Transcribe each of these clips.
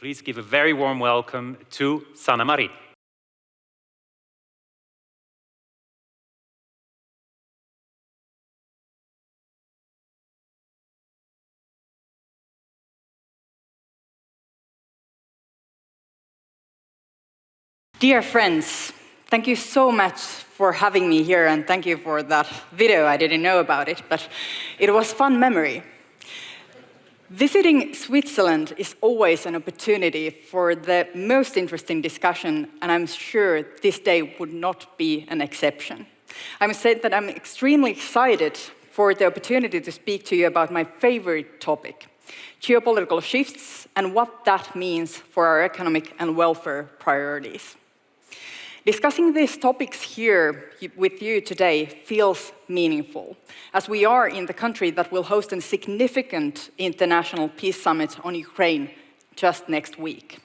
Please give a very warm welcome to Sanna Marin. Dear friends, thank you so much for having me here, and thank you for that video. I didn't know about it, but it was fun memory. Visiting Switzerland is always an opportunity for the most interesting discussion, and I'm sure this day would not be an exception. I must say that I'm extremely excited for the opportunity to speak to you about my favorite topic, geopolitical shifts and what that means for our economic and welfare priorities. Discussing these topics here with you today feels meaningful, as we are in the country that will host a significant international peace summit on Ukraine just next week.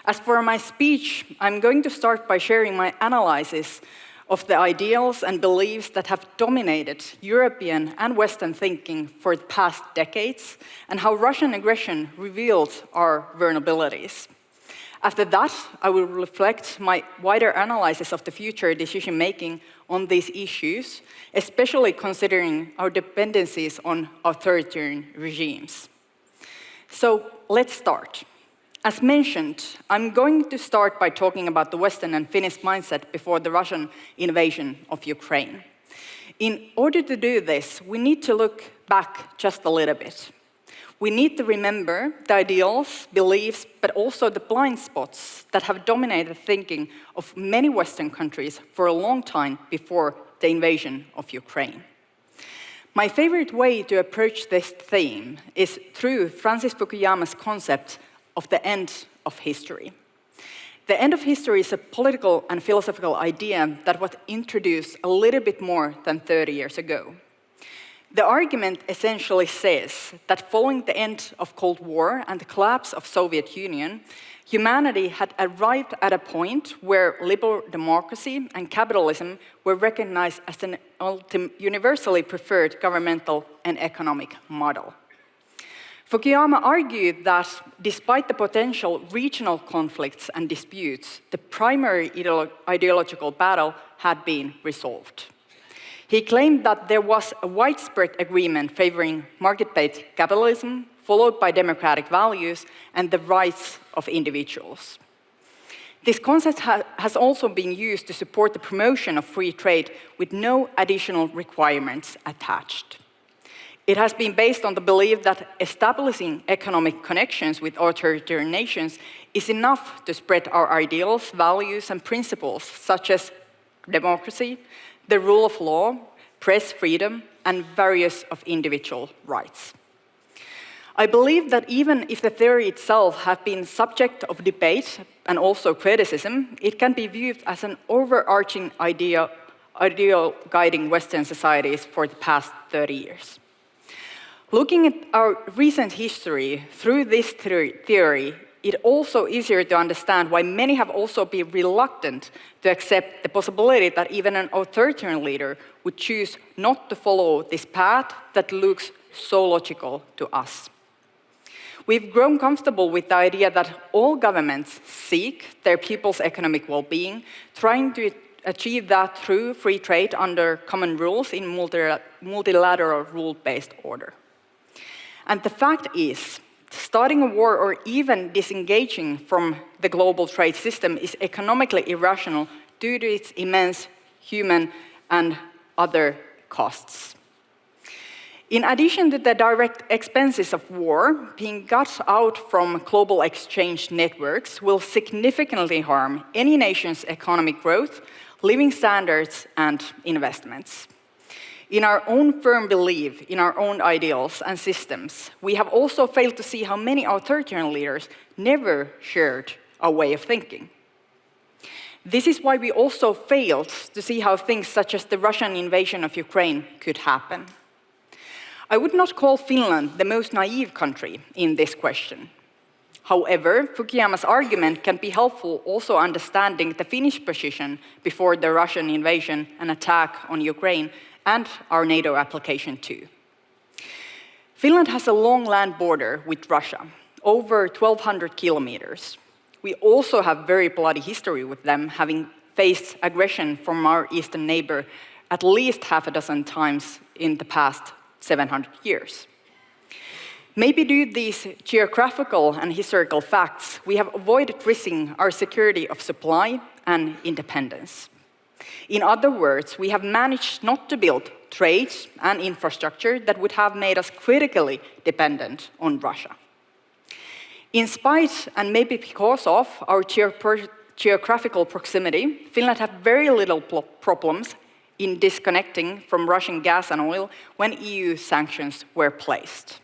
As for my speech, I'm going to start by sharing my analysis of the ideals and beliefs that have dominated European and Western thinking for the past decades, and how Russian aggression revealed our vulnerabilities. After that, I will reflect my wider analysis of the future decision-making on these issues, especially considering our dependencies on authoritarian regimes. So let's start. As mentioned, I'm going to start by talking about the Western and Finnish mindset before the Russian invasion of Ukraine. In order to do this, we need to look back just a little bit. We need to remember the ideals, beliefs, but also the blind spots that have dominated thinking of many Western countries for a long time before the invasion of Ukraine. My favorite way to approach this theme is through Francis Fukuyama's concept of the end of history. The end of history is a political and philosophical idea that was introduced a little bit more than 30 years ago. The argument essentially says that following the end of Cold War and the collapse of Soviet Union, humanity had arrived at a point where liberal democracy and capitalism were recognized as an universally preferred governmental and economic model. Fukuyama argued that despite the potential regional conflicts and disputes, the primary ideological battle had been resolved. He claimed that there was a widespread agreement favoring market-based capitalism, followed by democratic values and the rights of individuals. This concept has also been used to support the promotion of free trade with no additional requirements attached. It has been based on the belief that establishing economic connections with authoritarian nations is enough to spread our ideals, values, and principles, such as democracy, the rule of law, press freedom, and various of individual rights. I believe that even if the theory itself has been subject of debate and also criticism, it can be viewed as an overarching ideal guiding Western societies for the past 30 years. Looking at our recent history through this theory, it's also easier to understand why many have also been reluctant to accept the possibility that even an authoritarian leader would choose not to follow this path that looks so logical to us. We've grown comfortable with the idea that all governments seek their people's economic well-being, trying to achieve that through free trade under common rules in multilateral rule-based order. And the fact is, starting a war or even disengaging from the global trade system is economically irrational due to its immense human and other costs. In addition to the direct expenses of war, being cut out from global exchange networks will significantly harm any nation's economic growth, living standards, and investments. In our own firm belief in our own ideals and systems, we have also failed to see how many authoritarian leaders never shared our way of thinking. This is why we also failed to see how things such as the Russian invasion of Ukraine could happen. I would not call Finland the most naive country in this question. However, Fukuyama's argument can be helpful also understanding the Finnish position before the Russian invasion and attack on Ukraine and our NATO application too. Finland has a long land border with Russia, over 1,200 kilometers. We also have very bloody history with them, having faced aggression from our eastern neighbor at least half a dozen times in the past 700 years. Maybe due to these geographical and historical facts, we have avoided risking our security of supply and independence. In other words, we have managed not to build trade and infrastructure that would have made us critically dependent on Russia. In spite, and maybe because of, our geographical proximity, Finland had very little problems in disconnecting from Russian gas and oil when EU sanctions were placed.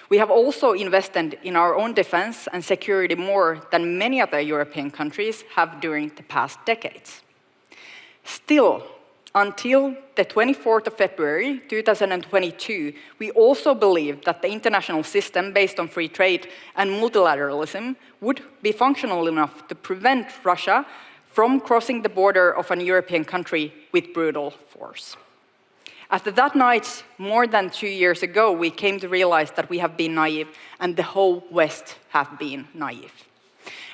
We have also invested in our own defense and security more than many other European countries have during the past decades. Still, until the 24th of February 2022, we also believed that the international system based on free trade and multilateralism would be functional enough to prevent Russia from crossing the border of a European country with brutal force. After that night, more than 2 years ago, we came to realize that we have been naive, and the whole West have been naive.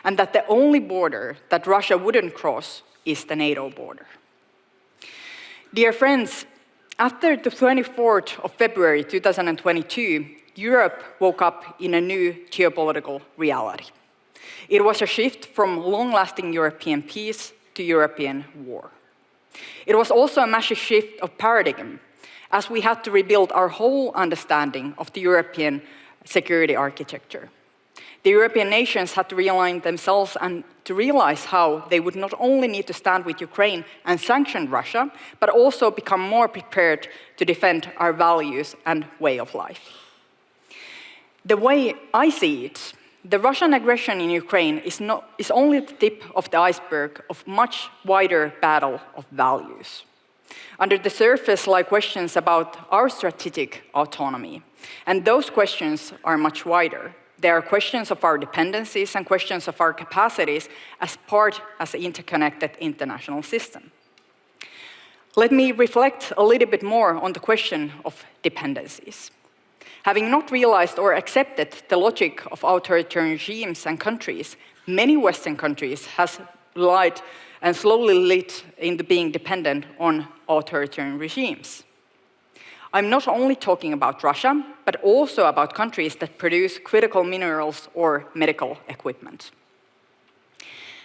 And that the only border that Russia wouldn't cross is the NATO border. Dear friends, after the 24th of February 2022, Europe woke up in a new geopolitical reality. It was a shift from long-lasting European peace to European war. It was also a massive shift of paradigm, as we had to rebuild our whole understanding of the European security architecture. The European nations had to realign themselves and to realize how they would not only need to stand with Ukraine and sanction Russia, but also become more prepared to defend our values and way of life. The way I see it, the Russian aggression in Ukraine is only the tip of the iceberg of much wider battle of values. Under the surface lie questions about our strategic autonomy, and those questions are much wider. There are questions of our dependencies and questions of our capacities as an interconnected international system. Let me reflect a little bit more on the question of dependencies. Having not realized or accepted the logic of authoritarian regimes and countries, many Western countries have relied and slowly led into being dependent on authoritarian regimes. I'm not only talking about Russia, but also about countries that produce critical minerals or medical equipment.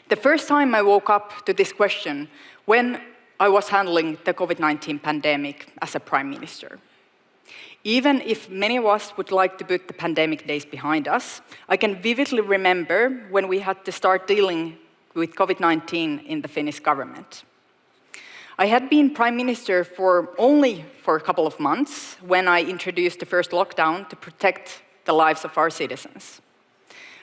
The first time I woke up to this question when I was handling the COVID-19 pandemic as a prime minister. Even if many of us would like to put the pandemic days behind us, I can vividly remember when we had to start dealing with COVID-19 in the Finnish government. I had been prime minister only for a couple of months when I introduced the first lockdown to protect the lives of our citizens.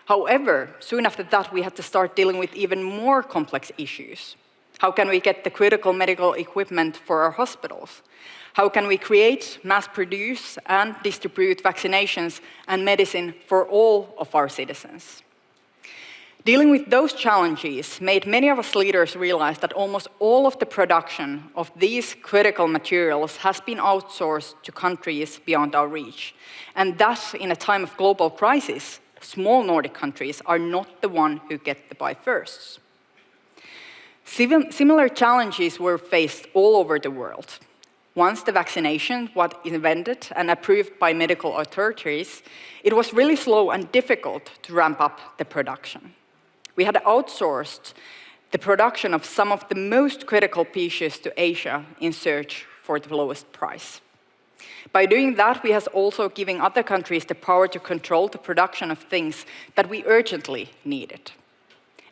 However, soon after that, we had to start dealing with even more complex issues. How can we get the critical medical equipment for our hospitals? How can we create, mass produce, and distribute vaccinations and medicine for all of our citizens? Dealing with those challenges made many of us leaders realize that almost all of the production of these critical materials has been outsourced to countries beyond our reach. And thus, in a time of global crisis, small Nordic countries are not the ones who get the buy first. Similar challenges were faced all over the world. Once the vaccination was invented and approved by medical authorities, it was really slow and difficult to ramp up the production. We had outsourced the production of some of the most critical pieces to Asia in search for the lowest price. By doing that, we have also given other countries the power to control the production of things that we urgently needed.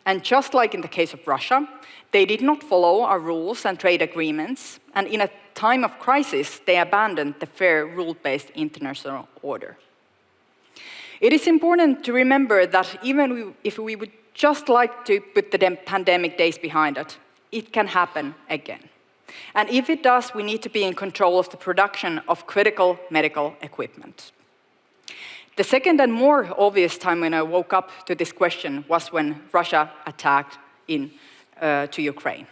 And just like in the case of Russia, they did not follow our rules and trade agreements, and in a time of crisis, they abandoned the fair, rule-based international order. It is important to remember that even if we would just like to put the pandemic days behind us, it can happen again. And if it does, we need to be in control of the production of critical medical equipment. The second and more obvious time when I woke up to this question was when Russia attacked to Ukraine.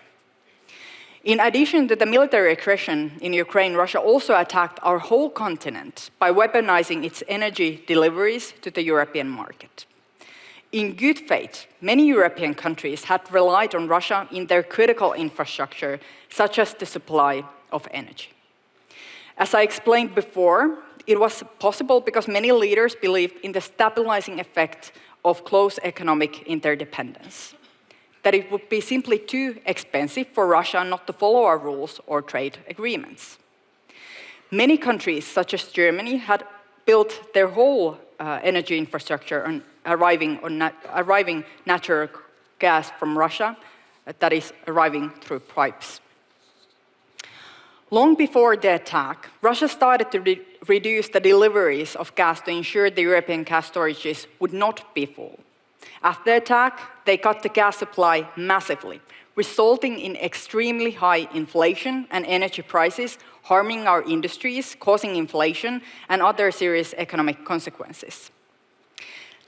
In addition to the military aggression in Ukraine, Russia also attacked our whole continent by weaponizing its energy deliveries to the European market. In good faith, many European countries had relied on Russia in their critical infrastructure, such as the supply of energy. As I explained before, it was possible because many leaders believed in the stabilizing effect of close economic interdependence, that it would be simply too expensive for Russia not to follow our rules or trade agreements. Many countries, such as Germany, had built their whole energy infrastructure on arriving natural gas from Russia, that is arriving through pipes. Long before the attack, Russia started to reduce the deliveries of gas to ensure the European gas storages would not be full. After the attack, they cut the gas supply massively, resulting in extremely high inflation and energy prices, harming our industries, causing inflation and other serious economic consequences.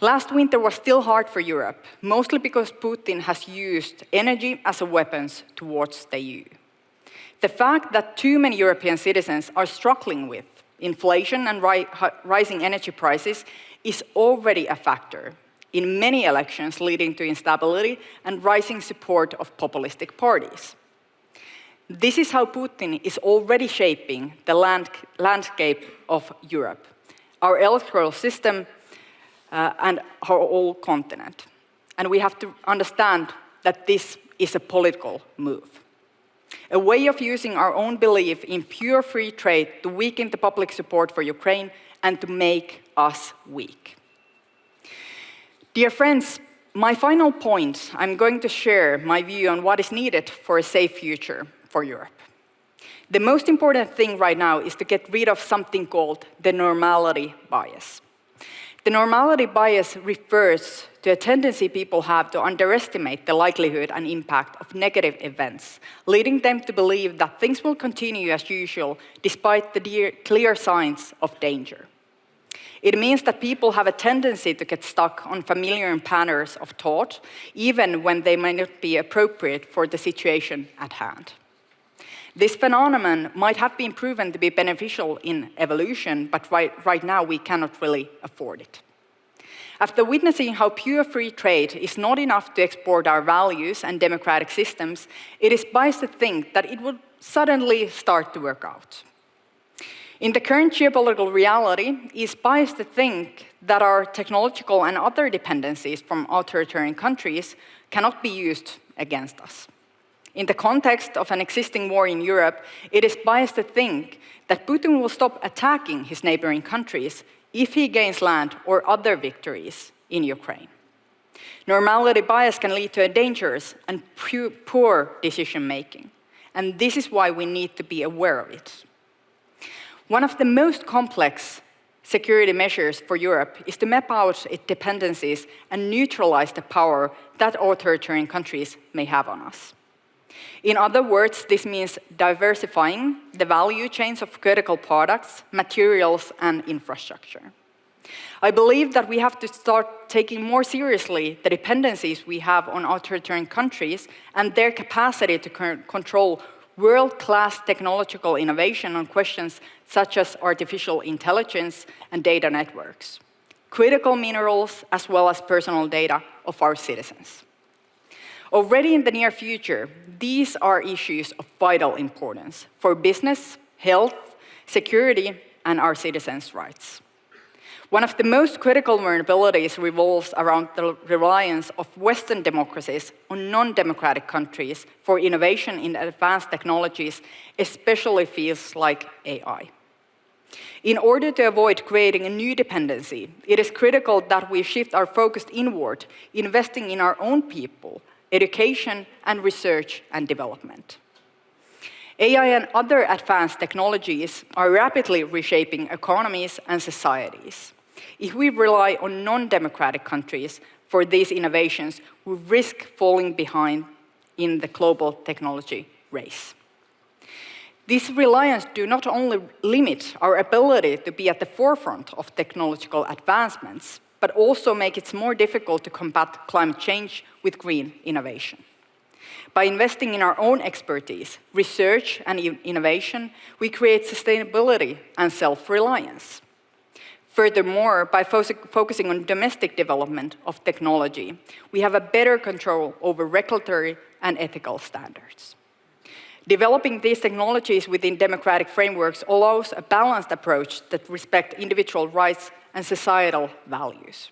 Last winter was still hard for Europe, mostly because Putin has used energy as a weapon towards the EU. The fact that too many European citizens are struggling with inflation and rising energy prices is already a factor in many elections, leading to instability and rising support of populistic parties. This is how Putin is already shaping the landscape of Europe, our electoral system, and our whole continent. And we have to understand that this is a political move, a way of using our own belief in pure free trade to weaken the public support for Ukraine and to make us weak. Dear friends, my final point, I'm going to share my view on what is needed for a safe future for Europe. The most important thing right now is to get rid of something called the normality bias. The normality bias refers to a tendency people have to underestimate the likelihood and impact of negative events, leading them to believe that things will continue as usual despite the clear signs of danger. It means that people have a tendency to get stuck on familiar patterns of thought, even when they may not be appropriate for the situation at hand. This phenomenon might have been proven to be beneficial in evolution, but right now we cannot really afford it. After witnessing how pure free trade is not enough to export our values and democratic systems, it is biased to think that it would suddenly start to work out. In the current geopolitical reality, it is biased to think that our technological and other dependencies from authoritarian countries cannot be used against us. In the context of an existing war in Europe, it is biased to think that Putin will stop attacking his neighboring countries if he gains land or other victories in Ukraine. Normality bias can lead to a dangerous and poor decision-making, and this is why we need to be aware of it. One of the most complex security measures for Europe is to map out its dependencies and neutralize the power that authoritarian countries may have on us. In other words, this means diversifying the value chains of critical products, materials, and infrastructure. I believe that we have to start taking more seriously the dependencies we have on authoritarian countries and their capacity to control world-class technological innovation on questions such as artificial intelligence and data networks, critical minerals, as well as personal data of our citizens. Already in the near future, these are issues of vital importance for business, health, security, and our citizens' rights. One of the most critical vulnerabilities revolves around the reliance of Western democracies on non-democratic countries for innovation in advanced technologies, especially fields like AI. In order to avoid creating a new dependency, it is critical that we shift our focus inward, investing in our own people, education, and research and development. AI and other advanced technologies are rapidly reshaping economies and societies. If we rely on non-democratic countries for these innovations, we risk falling behind in the global technology race. This reliance does not only limit our ability to be at the forefront of technological advancements, but also make it more difficult to combat climate change with green innovation. By investing in our own expertise, research and innovation, we create sustainability and self-reliance. Furthermore, by focusing on domestic development of technology, we have a better control over regulatory and ethical standards. Developing these technologies within democratic frameworks allows a balanced approach that respects individual rights and societal values.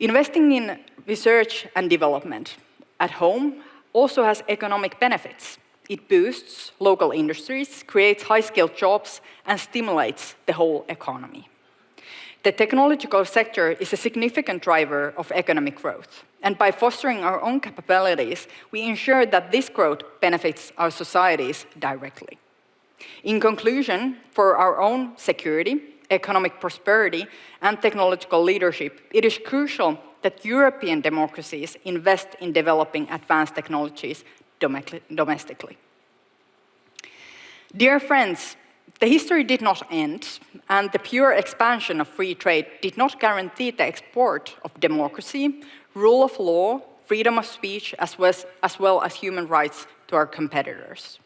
Investing in research and development at home also has economic benefits. It boosts local industries, creates high-skilled jobs, and stimulates the whole economy. The technological sector is a significant driver of economic growth, and by fostering our own capabilities, we ensure that this growth benefits our societies directly. In conclusion, for our own security, economic prosperity, and technological leadership, it is crucial that European democracies invest in developing advanced technologies domestically. Dear friends, the history did not end, and the pure expansion of free trade did not guarantee the export of democracy, rule of law, freedom of speech, as well as human rights to our competitors.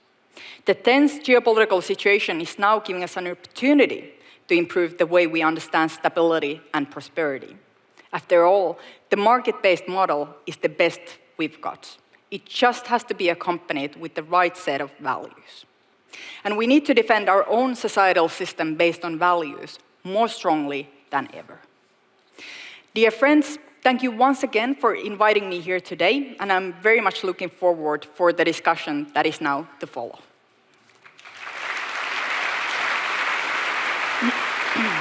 The tense geopolitical situation is now giving us an opportunity to improve the way we understand stability and prosperity. After all, the market-based model is the best we've got. It just has to be accompanied with the right set of values. And we need to defend our own societal system based on values more strongly than ever. Dear friends, thank you once again for inviting me here today, and I'm very much looking forward for the discussion that is now to follow.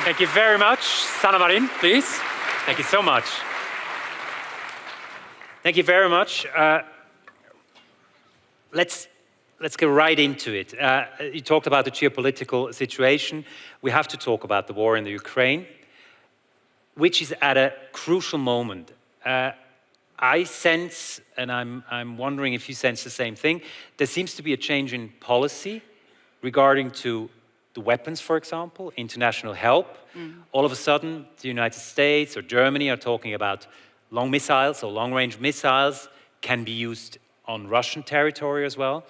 Thank you very much. Sanna Marin, please. Thank you so much. Thank you very much. Let's go right into it. You talked about the geopolitical situation. We have to talk about the war in the Ukraine, which is at a crucial moment. I sense, and I'm wondering if you sense the same thing, there seems to be a change in policy regarding to the weapons, for example, international help. All of a sudden, the United States or Germany are talking about long missiles or long-range missiles can be used on Russian territory as well.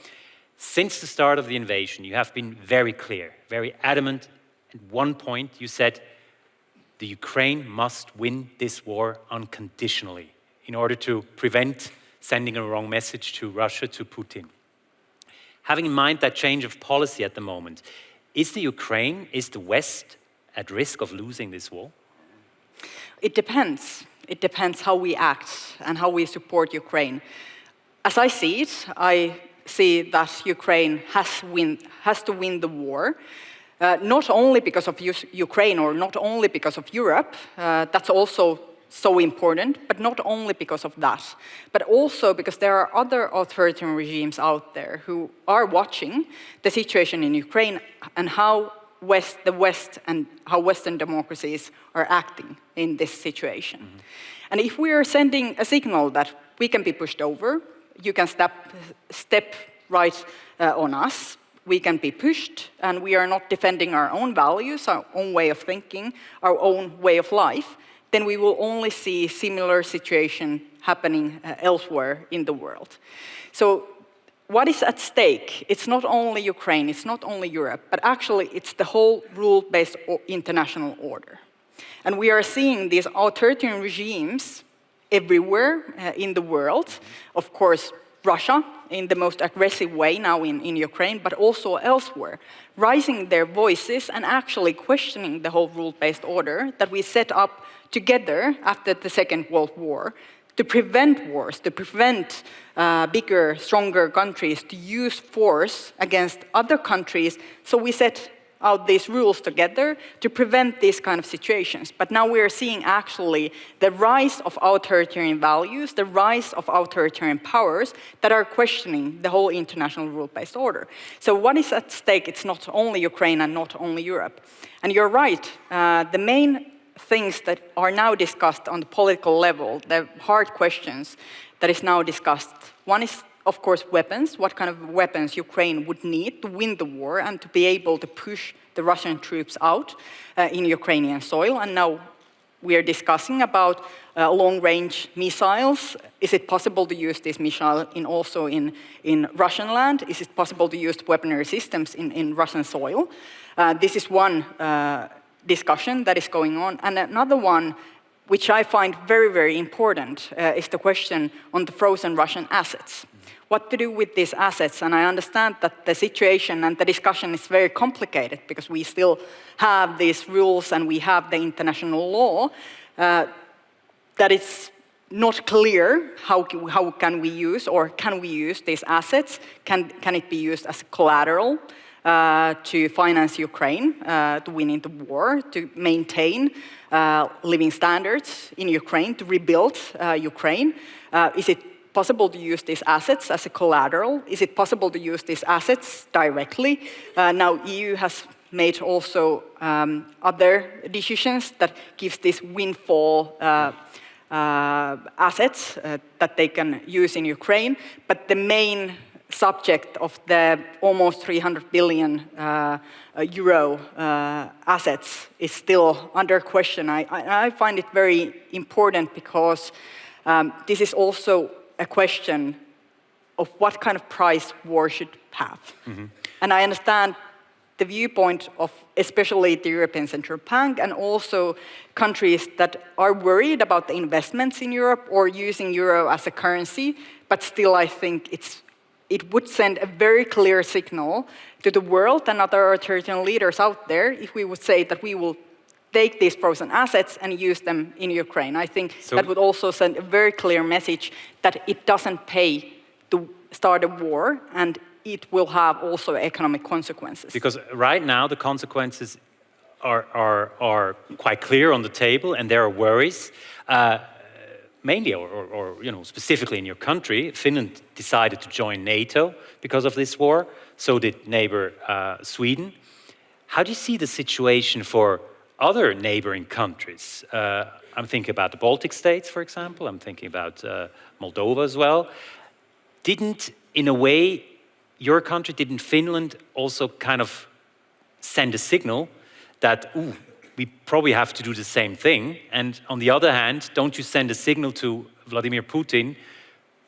Since the start of the invasion, you have been very clear, very adamant. At one point, you said the Ukraine must win this war unconditionally in order to prevent sending a wrong message to Russia, to Putin. Having in mind that change of policy at the moment, is the Ukraine, is the West at risk of losing this war? It depends. It depends how we act and how we support Ukraine. As I see it, I see that Ukraine has to win the war, not only because of Ukraine or not only because of Europe, that's also so important, but not only because of that, but also because there are other authoritarian regimes out there who are watching the situation in Ukraine and how the West and how Western democracies are acting in this situation. And if we are sending a signal that we can be pushed over, you can step right on us, we can be pushed, and we are not defending our own values, our own way of thinking, our own way of life, then we will only see similar situation happening elsewhere in the world. So what is at stake? It's not only Ukraine, it's not only Europe, but actually it's the whole rule-based international order. And we are seeing these authoritarian regimes everywhere in the world. Of course, Russia in the most aggressive way now in Ukraine, but also elsewhere, raising their voices and actually questioning the whole rule-based order that we set up together after the Second World War to prevent wars, to prevent bigger, stronger countries to use force against other countries. So we set out these rules together to prevent these kind of situations. But now we are seeing actually the rise of authoritarian values, the rise of authoritarian powers that are questioning the whole international rule-based order. So what is at stake? It's not only Ukraine and not only Europe. And you're right, the main things that are now discussed on the political level, the hard questions that is now discussed, one is of course, weapons, what kind of weapons Ukraine would need to win the war and to be able to push the Russian troops out in Ukrainian soil. And now we are discussing about long-range missiles. Is it possible to use this missile also in Russian land? Is it possible to use weaponry systems in Russian soil? This is one discussion that is going on. And another one, which I find very, very important, is the question on the frozen Russian assets. What to do with these assets? And I understand that the situation and the discussion is very complicated because we still have these rules and we have the international law that it's not clear how can we use these assets? Can it be used as collateral to finance Ukraine, to win in the war, to maintain living standards in Ukraine, to rebuild Ukraine? Is it possible to use these assets as a collateral? Is it possible to use these assets directly? Now EU has made also other decisions that gives this windfall assets that they can use in Ukraine, but the main subject of the almost 300 billion euro assets is still under question. I find it very important because this is also a question of what kind of price war should have. Mm-hmm. And I understand the viewpoint of especially the European Central Bank and also countries that are worried about the investments in Europe or using euro as a currency, but still I think it would send a very clear signal to the world and other authoritarian leaders out there if we would say that we will take these frozen assets and use them in Ukraine. I think that would also send a very clear message that it doesn't pay to start a war and it will have also economic consequences. Because right now the consequences are quite clear on the table and there are worries. Mainly, or specifically in your country, Finland decided to join NATO because of this war. So did neighbor Sweden. How do you see the situation for other neighboring countries? I'm thinking about the Baltic states, for example. I'm thinking about Moldova as well. In a way, your country, didn't Finland also kind of send a signal that, we probably have to do the same thing? And on the other hand, don't you send a signal to Vladimir Putin,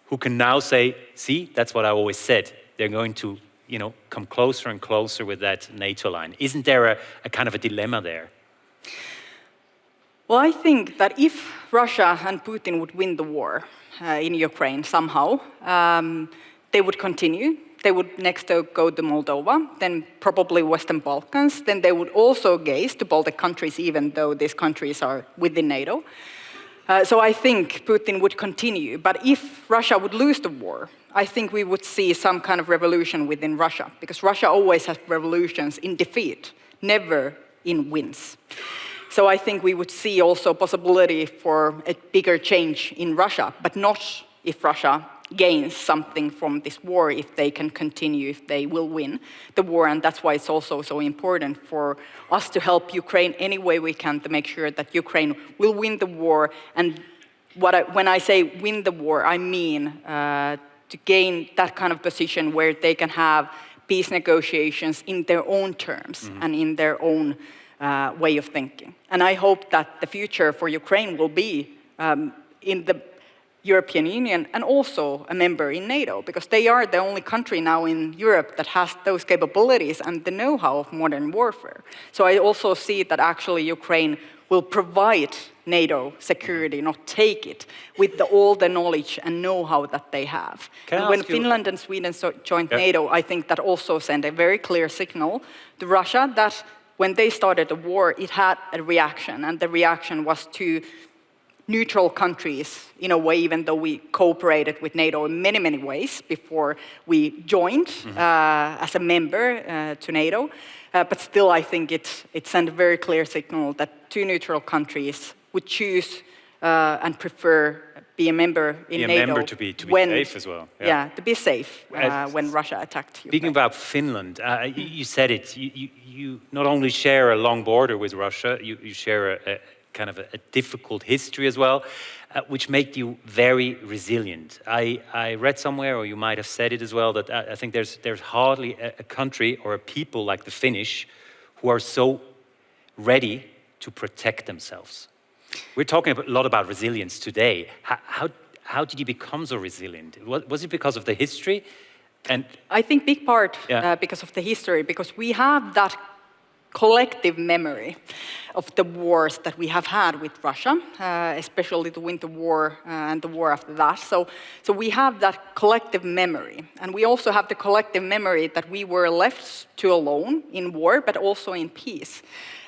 who can now say, see, that's what I always said. They're going to, come closer and closer with that NATO line. Isn't there a kind of a dilemma there? Well, I think that if Russia and Putin would win the war in Ukraine somehow, they would continue. They would next go to Moldova, then probably Western Balkans. Then they would also gaze to Baltic countries, even though these countries are within NATO. So I think Putin would continue. But if Russia would lose the war, I think we would see some kind of revolution within Russia, because Russia always has revolutions in defeat, never in wins. So I think we would see also possibility for a bigger change in Russia, but not if Russia gains something from this war, if they can continue, if they will win the war. And that's why it's also so important for us to help Ukraine any way we can to make sure that Ukraine will win the war. And when I say win the war, I mean to gain that kind of position where they can have peace negotiations in their own terms and in their own way of thinking. And I hope that the future for Ukraine will be in the European Union and also a member in NATO, because they are the only country now in Europe that has those capabilities and the know-how of modern warfare. So I also see that actually Ukraine will provide NATO security, not take it, with all the knowledge and know-how that they have. And when Finland and Sweden joined NATO, I think that also sent a very clear signal to Russia that when they started the war, it had a reaction, and the reaction was to neutral countries, in a way, even though we cooperated with NATO in many, many ways before we joined as a member to NATO. But still, I think it sent a very clear signal that two neutral countries would choose and prefer be a member in NATO. A member to be safe as well. Yeah, to be safe when Russia attacked Ukraine. Speaking about Finland, you said it. You not only share a long border with Russia, you share a kind of a difficult history as well, which make you very resilient. I read somewhere, or you might have said it as well, that I think there's hardly a country or a people like the Finnish who are so ready to protect themselves. We're talking a lot about resilience today. How did you become so resilient? Was it because of the history? And I think big part Yeah. because of the history, because we have that collective memory of the wars that we have had with Russia, especially the Winter War and the war after that. So we have that collective memory. And we also have the collective memory that we were left to alone in war, but also in peace.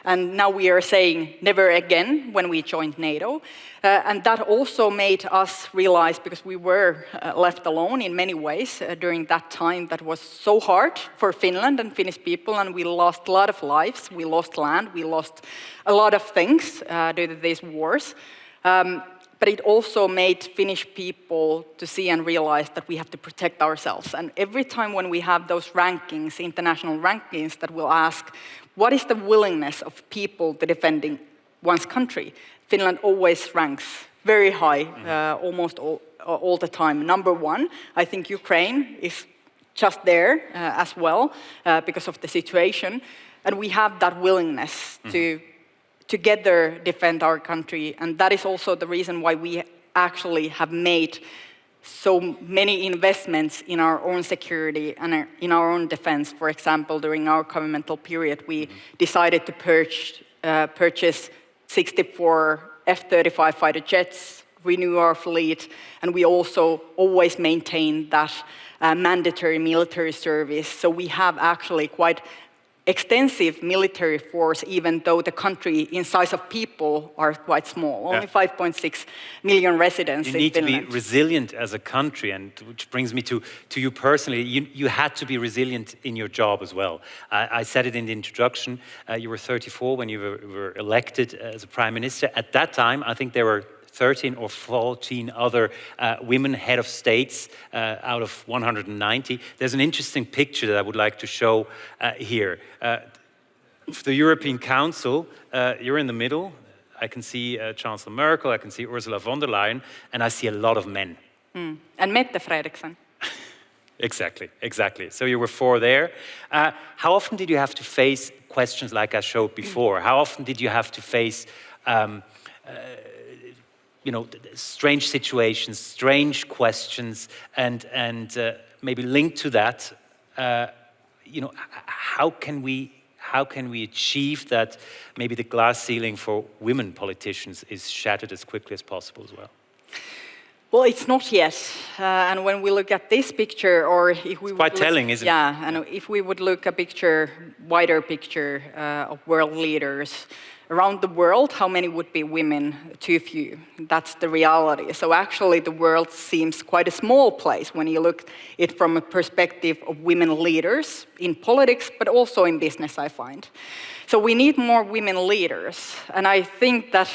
And now we are saying never again when we joined NATO. And that also made us realize, because we were left alone in many ways during that time that was so hard for Finland and Finnish people, and we lost a lot of lives, we lost land, we lost a lot of things due to these wars. But it also made Finnish people to see and realize that we have to protect ourselves. And every time when we have those rankings, international rankings, that will ask, what is the willingness of people to defending one's country? Finland always ranks very high, almost all the time. Number one, I think Ukraine is just there as well because of the situation. And we have that willingness to together defend our country. And that is also the reason why we actually have made so many investments in our own security and in our own defense. For example, during our governmental period, we decided to purchase 64 F-35 fighter jets, renew our fleet, and we also always maintain that mandatory military service. So we have actually quite extensive military force, even though the country in size of people are quite small, only 5.6 million residents in Finland. You need to be resilient as a country, and which brings me to you personally. You had to be resilient in your job as well. I said it in the introduction. You were 34 when you were elected as a prime minister. At that time, I think there were 13 or 14 other women head of states out of 190. There's an interesting picture that I would like to show here. For the European Council, you're in the middle. I can see Chancellor Merkel, I can see Ursula von der Leyen, and I see a lot of men. And Mette Frederiksen. Exactly. So you were 4 there. How often did you have to face questions like I showed before? How often did you have to face strange situations, strange questions, and maybe linked to that, how can we achieve that maybe the glass ceiling for women politicians is shattered as quickly as possible as well? Well, it's not yet. And when we look at this picture, or if we it's quite telling, isn't it? Yeah, and if we would look a wider picture of world leaders around the world, how many would be women? Too few. That's the reality. So actually the world seems quite a small place when you look it from a perspective of women leaders in politics, but also in business, I find. So we need more women leaders. And I think that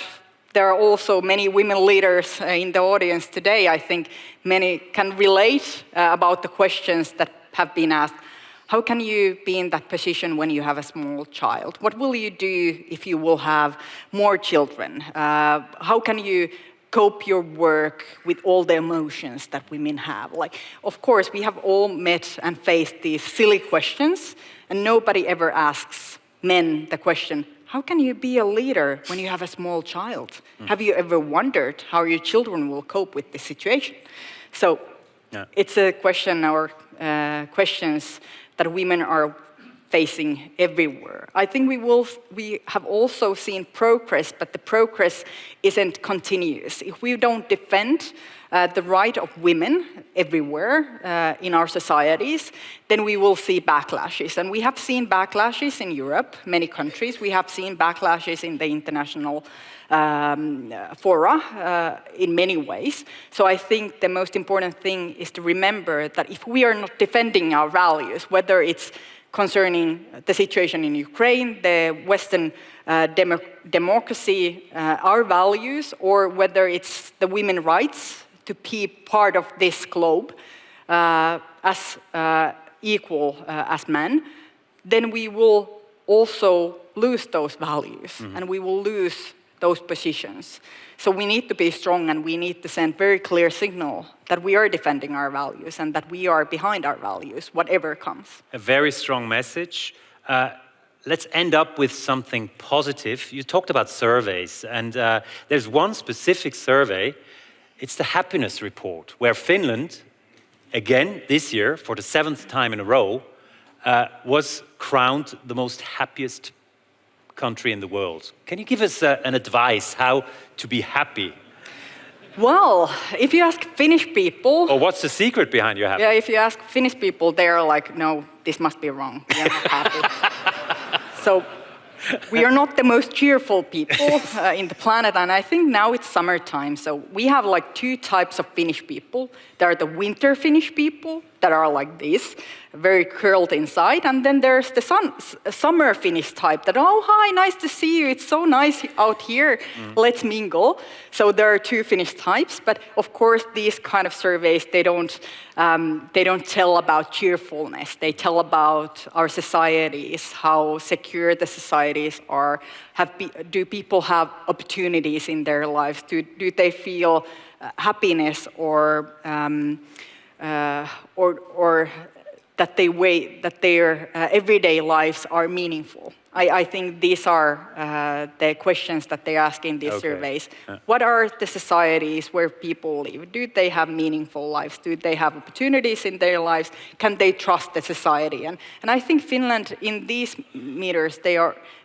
there are also many women leaders in the audience today. I think many can relate about the questions that have been asked. How can you be in that position when you have a small child? What will you do if you will have more children? How can you cope your work with all the emotions that women have? Of course, we have all met and faced these silly questions, and nobody ever asks men the question, how can you be a leader when you have a small child? Have you ever wondered how your children will cope with this situation? So it's a question or questions that women are facing everywhere. I think we have also seen progress, but the progress isn't continuous. If we don't defend the right of women everywhere in our societies, then we will see backlashes. And we have seen backlashes in Europe, many countries. We have seen backlashes in the international fora in many ways. So I think the most important thing is to remember that if we are not defending our values, whether it's concerning the situation in Ukraine, the Western democracy, our values, or whether it's the women's rights to be part of this globe as equal as men, then we will also lose those values and we will lose those positions. So we need to be strong and we need to send very clear signal that we are defending our values and that we are behind our values, whatever comes. A very strong message. let's end up with something positive. You talked about surveys, and there's one specific survey. It's the happiness report, where Finland, again this year, for the 7th time in a row, was crowned the most happiest country in the world. Can you give us an advice how to be happy? Well, if you ask Finnish people... Or what's the secret behind your happiness? Yeah, if you ask Finnish people, they're like, no, this must be wrong. We are not happy. So we are not the most cheerful people in the planet, and I think now it's summertime, so we have like 2 types of Finnish people. There are the winter Finnish people that are like this, very curled inside, and then there's the summer Finnish type that, oh, hi, nice to see you, it's so nice out here, let's mingle. So there are 2 Finnish types, but of course these kind of surveys, they don't tell about cheerfulness, they tell about our societies, how secure the societies are, do people have opportunities in their lives, do they feel happiness or that their everyday lives are meaningful. I think these are the questions that they ask in these surveys. What are the societies where people live? Do they have meaningful lives? Do they have opportunities in their lives? Can they trust the society? And I think Finland, in these meters,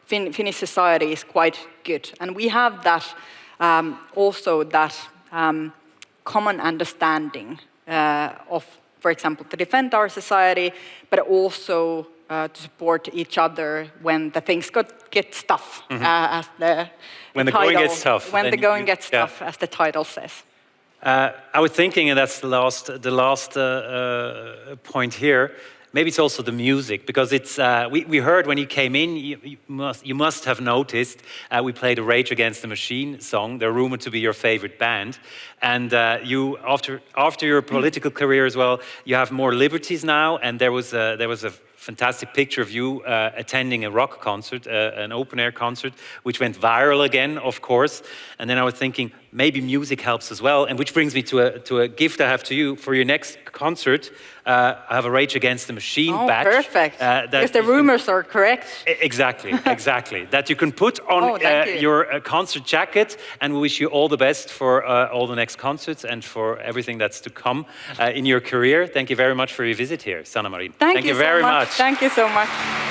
Finnish society is quite good. And we have that also that common understanding of, for example, to defend our society, but also to support each other when the things get tough, as when the going gets tough. When the going gets tough, as the title says. I was thinking, and that's the last point here. Maybe it's also the music, because it's we heard when you came in. You must have noticed we played a Rage Against the Machine song. They're rumored to be your favorite band, and you after your political career as well, you have more liberties now. And there was a fantastic picture of you attending a rock concert, an open-air concert, which went viral again, of course. And then I was thinking, maybe music helps as well, and which brings me to a gift I have to you for your next concert. I have a Rage Against the Machine badge. Oh, perfect. Because the rumors are correct. Exactly, exactly. That you can put on your concert jacket, and we wish you all the best for all the next concerts and for everything that's to come in your career. Thank you very much for your visit here, Sanna Marin. Thank you very so much. much. Thank you so much.